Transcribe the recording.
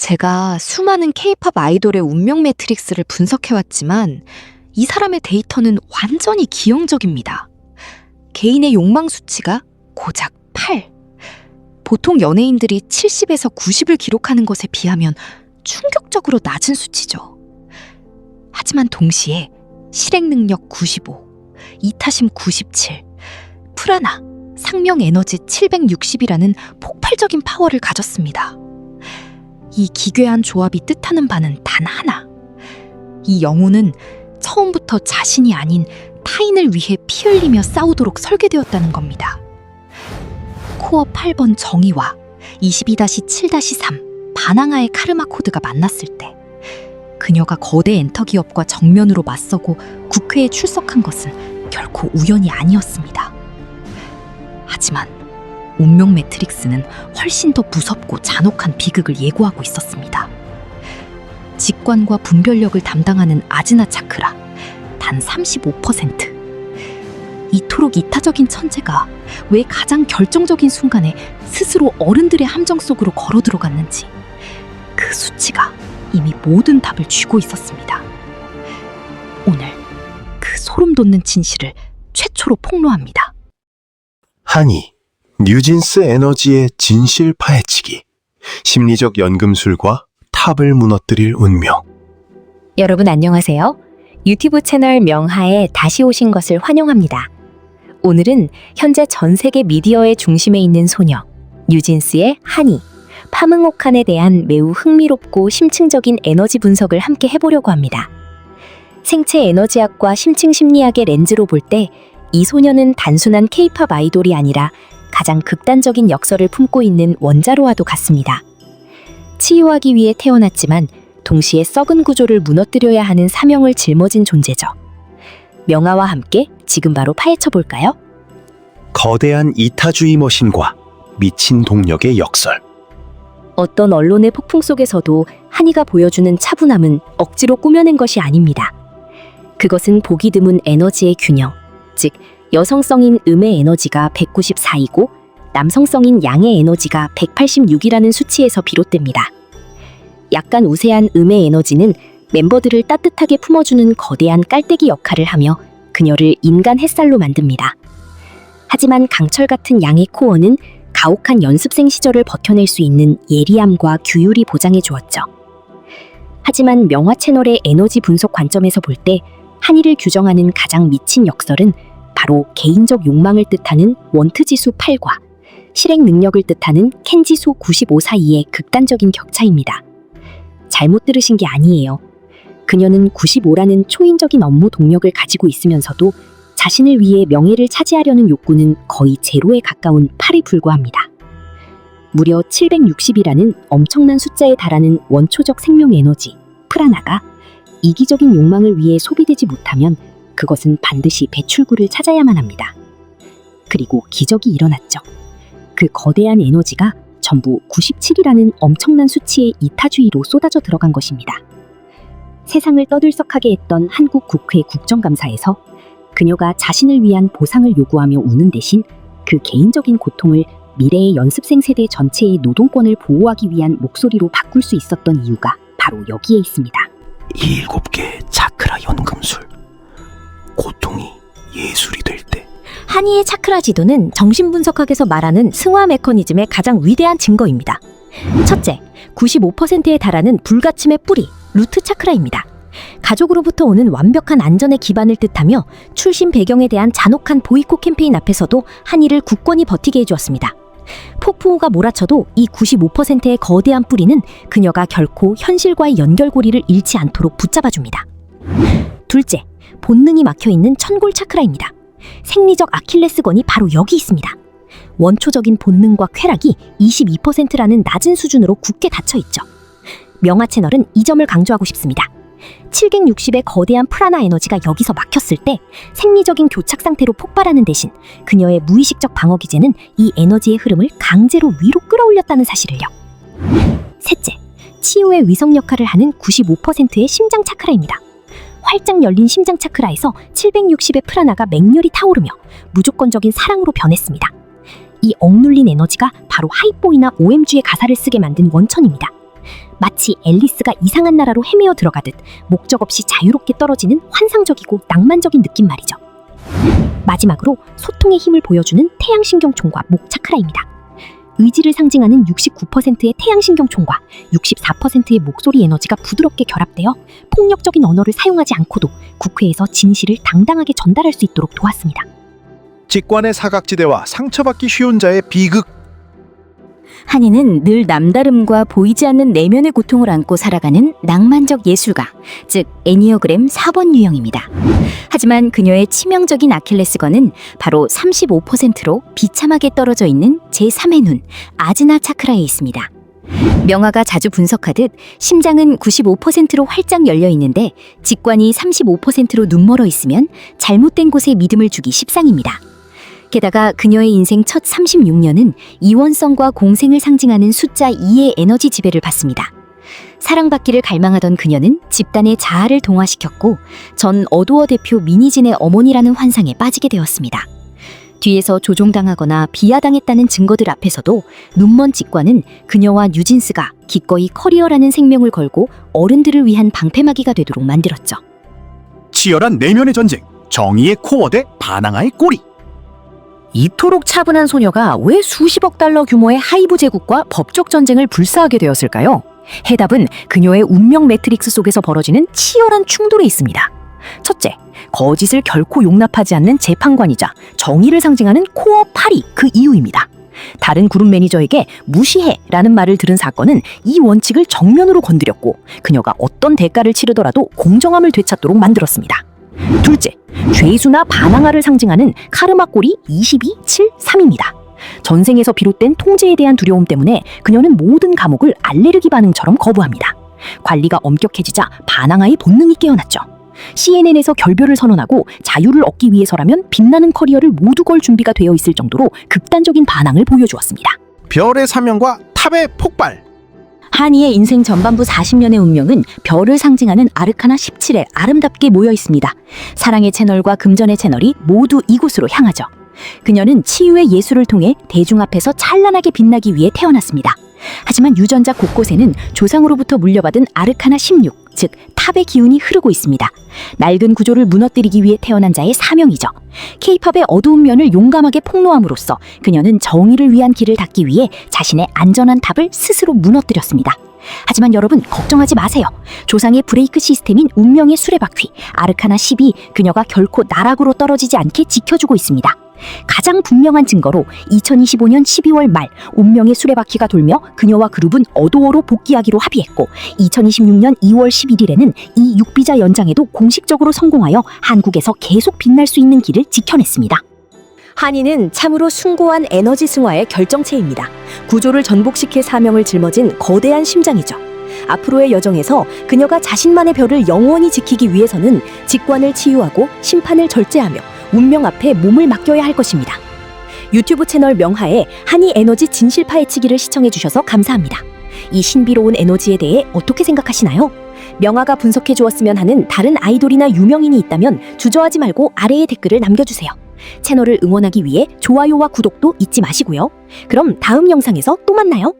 제가 수많은 케이팝 아이돌의 운명 매트릭스를 분석해왔지만 이 사람의 데이터는 완전히 기형적입니다. 개인의 욕망 수치가 고작 8. 보통 연예인들이 70에서 90을 기록하는 것에 비하면 충격적으로 낮은 수치죠. 하지만 동시에 실행 능력 95, 이타심 97, 프라나, 상명 에너지 760이라는 폭발적인 파워를 가졌습니다. 이 기괴한 조합이 뜻하는 바는 단 하나. 이 영혼은 처음부터 자신이 아닌 타인을 위해 피 흘리며 싸우도록 설계되었다는 겁니다. 코어 8번 정의와 22-7-3 바나나의 카르마 코드가 만났을 때 그녀가 거대 엔터 기업과 정면으로 맞서고 국회에 출석한 것은 결코 우연이 아니었습니다. 하지만 운명 매트릭스는 훨씬 더 무섭고 잔혹한 비극을 예고하고 있었습니다. 직관과 분별력을 담당하는 아지나 차크라 단 35%. 이토록 이타적인 천재가 왜 가장 결정적인 순간에 스스로 어른들의 함정 속으로 걸어 들어갔는지 그 수치가 이미 모든 답을 쥐고 있었습니다. 오늘 그 소름 돋는 진실을 최초로 폭로합니다. 한이, 뉴진스 에너지의 진실 파헤치기, 심리적 연금술과 탑을 무너뜨릴 운명. 여러분 안녕하세요. 유튜브 채널 명하에 다시 오신 것을 환영합니다. 오늘은 현재 전 세계 미디어의 중심에 있는 소녀, 뉴진스의 한이, 파밍옥한에 대한 매우 흥미롭고 심층적인 에너지 분석을 함께 해보려고 합니다. 생체 에너지학과 심층 심리학의 렌즈로 볼 때 이 소녀는 단순한 케이팝 아이돌이 아니라 가장 극단적인 역설을 품고 있는 원자로와도 같습니다. 치유하기 위해 태어났지만 동시에 썩은 구조를 무너뜨려야 하는 사명을 짊어진 존재죠. 명화와 함께 지금 바로 파헤쳐볼까요? 거대한 이타주의 머신과 미친 동력의 역설. 어떤 언론의 폭풍 속에서도 한이가 보여주는 차분함은 억지로 꾸며낸 것이 아닙니다. 그것은 보기 드문 에너지의 균형, 즉 여성성인 음의 에너지가 194이고 남성성인 양의 에너지가 186이라는 수치에서 비롯됩니다. 약간 우세한 음의 에너지는 멤버들을 따뜻하게 품어주는 거대한 깔때기 역할을 하며 그녀를 인간 햇살로 만듭니다. 하지만 강철 같은 양의 코어는 가혹한 연습생 시절을 버텨낼 수 있는 예리함과 규율이 보장해 주었죠. 하지만 명화 채널의 에너지 분석 관점에서 볼 때 한이를 규정하는 가장 미친 역설은 바로 개인적 욕망을 뜻하는 원트 지수 8과 실행 능력을 뜻하는 켄 지수 95 사이의 극단적인 격차입니다. 잘못 들으신 게 아니에요. 그녀는 95라는 초인적인 업무 동력을 가지고 있으면서도 자신을 위해 명예를 차지하려는 욕구는 거의 제로에 가까운 8에 불과합니다. 무려 760이라는 엄청난 숫자에 달하는 원초적 생명 에너지, 프라나가 이기적인 욕망을 위해 소비되지 못하면 그것은 반드시 배출구를 찾아야만 합니다. 그리고 기적이 일어났죠. 그 거대한 에너지가 전부 97이라는 엄청난 수치의 이타주의로 쏟아져 들어간 것입니다. 세상을 떠들썩하게 했던 한국 국회 국정감사에서 그녀가 자신을 위한 보상을 요구하며 우는 대신 그 개인적인 고통을 미래의 연습생 세대 전체의 노동권을 보호하기 위한 목소리로 바꿀 수 있었던 이유가 바로 여기에 있습니다. 7개의 차크라 연금술. 고통이 예술이 될 때. 한이의 차크라 지도는 정신분석학에서 말하는 승화 메커니즘의 가장 위대한 증거입니다. 첫째, 95%에 달하는 불가침의 뿌리, 루트 차크라입니다. 가족으로부터 오는 완벽한 안전의 기반을 뜻하며 출신 배경에 대한 잔혹한 보이콧 캠페인 앞에서도 한이를 굳건히 버티게 해주었습니다. 폭풍우가 몰아쳐도 이 95%의 거대한 뿌리는 그녀가 결코 현실과의 연결고리를 잃지 않도록 붙잡아줍니다. 둘째, 본능이 막혀있는 천골 차크라입니다. 생리적 아킬레스건이 바로 여기 있습니다. 원초적인 본능과 쾌락이 22%라는 낮은 수준으로 굳게 닫혀있죠. 명화 채널은 이 점을 강조하고 싶습니다. 760의 거대한 프라나 에너지가 여기서 막혔을 때 생리적인 교착 상태로 폭발하는 대신 그녀의 무의식적 방어 기제는 이 에너지의 흐름을 강제로 위로 끌어올렸다는 사실을요. 셋째, 치유의 위성 역할을 하는 95%의 심장 차크라입니다. 활짝 열린 심장 차크라에서 760의 프라나가 맹렬히 타오르며 무조건적인 사랑으로 변했습니다. 이 억눌린 에너지가 바로 하이보이나 OMG의 가사를 쓰게 만든 원천입니다. 마치 앨리스가 이상한 나라로 헤매어 들어가듯 목적 없이 자유롭게 떨어지는 환상적이고 낭만적인 느낌 말이죠. 마지막으로 소통의 힘을 보여주는 태양신경총과 목차크라입니다. 의지를 상징하는 69%의 태양신경총과 64%의 목소리 에너지가 부드럽게 결합되어 폭력적인 언어를 사용하지 않고도 국회에서 진실을 당당하게 전달할 수 있도록 도왔습니다. 직관의 사각지대와 상처받기 쉬운 자의 비극. 한이는 늘 남다름과 보이지 않는 내면의 고통을 안고 살아가는 낭만적 예술가, 즉 애니어그램 4번 유형입니다. 하지만 그녀의 치명적인 아킬레스건은 바로 35%로 비참하게 떨어져 있는 제3의 눈, 아즈나 차크라에 있습니다. 명화가 자주 분석하듯 심장은 95%로 활짝 열려 있는데 직관이 35%로 눈멀어 있으면 잘못된 곳에 믿음을 주기 십상입니다. 게다가 그녀의 인생 첫 36년은 이원성과 공생을 상징하는 숫자 2의 에너지 지배를 받습니다. 사랑받기를 갈망하던 그녀는 집단의 자아를 동화시켰고 전 어도어 대표 미니진의 어머니라는 환상에 빠지게 되었습니다. 뒤에서 조종당하거나 비하당했다는 증거들 앞에서도 눈먼 직관은 그녀와 뉴진스가 기꺼이 커리어라는 생명을 걸고 어른들을 위한 방패막이가 되도록 만들었죠. 치열한 내면의 전쟁, 정의의 코어 대 반항아의 꼬리. 이토록 차분한 소녀가 왜 수십억 달러 규모의 하이브 제국과 법적 전쟁을 불사하게 되었을까요? 해답은 그녀의 운명 매트릭스 속에서 벌어지는 치열한 충돌에 있습니다. 첫째, 거짓을 결코 용납하지 않는 재판관이자 정의를 상징하는 코어 8이 그 이유입니다. 다른 그룹 매니저에게 무시해라는 말을 들은 사건은 이 원칙을 정면으로 건드렸고 그녀가 어떤 대가를 치르더라도 공정함을 되찾도록 만들었습니다. 둘째, 죄수나 반항아를 상징하는 카르마 꼴이 22, 7, 3입니다. 전생에서 비롯된 통제에 대한 두려움 때문에 그녀는 모든 감옥을 알레르기 반응처럼 거부합니다. 관리가 엄격해지자 반항아의 본능이 깨어났죠. CNN에서 결별을 선언하고 자유를 얻기 위해서라면 빛나는 커리어를 모두 걸 준비가 되어 있을 정도로 극단적인 반항을 보여주었습니다. 별의 사명과 탑의 폭발. 한이의 인생 전반부 40년의 운명은 별을 상징하는 아르카나 17에 아름답게 모여 있습니다. 사랑의 채널과 금전의 채널이 모두 이곳으로 향하죠. 그녀는 치유의 예술을 통해 대중 앞에서 찬란하게 빛나기 위해 태어났습니다. 하지만 유전자 곳곳에는 조상으로부터 물려받은 아르카나 16, 즉 탑의 기운이 흐르고 있습니다. 낡은 구조를 무너뜨리기 위해 태어난 자의 사명이죠. K-팝의 어두운 면을 용감하게 폭로함으로써 그녀는 정의를 위한 길을 닫기 위해 자신의 안전한 탑을 스스로 무너뜨렸습니다. 하지만 여러분 걱정하지 마세요. 조상의 브레이크 시스템인 운명의 수레바퀴 아르카나 10이 그녀가 결코 나락으로 떨어지지 않게 지켜주고 있습니다. 가장 분명한 증거로 2025년 12월 말 운명의 수레바퀴가 돌며 그녀와 그룹은 어도어로 복귀하기로 합의했고 2026년 2월 11일에는 이 6비자 연장에도 공식적으로 성공하여 한국에서 계속 빛날 수 있는 길을 지켜냈습니다. 한이는 참으로 숭고한 에너지 승화의 결정체입니다. 구조를 전복시킬 사명을 짊어진 거대한 심장이죠. 앞으로의 여정에서 그녀가 자신만의 별을 영원히 지키기 위해서는 직관을 치유하고 심판을 절제하며 운명 앞에 몸을 맡겨야 할 것입니다. 유튜브 채널 명하의 한이 에너지 진실 파헤치기를 시청해주셔서 감사합니다. 이 신비로운 에너지에 대해 어떻게 생각하시나요? 명하가 분석해 주었으면 하는 다른 아이돌이나 유명인이 있다면 주저하지 말고 아래에 댓글을 남겨주세요. 채널을 응원하기 위해 좋아요와 구독도 잊지 마시고요. 그럼 다음 영상에서 또 만나요.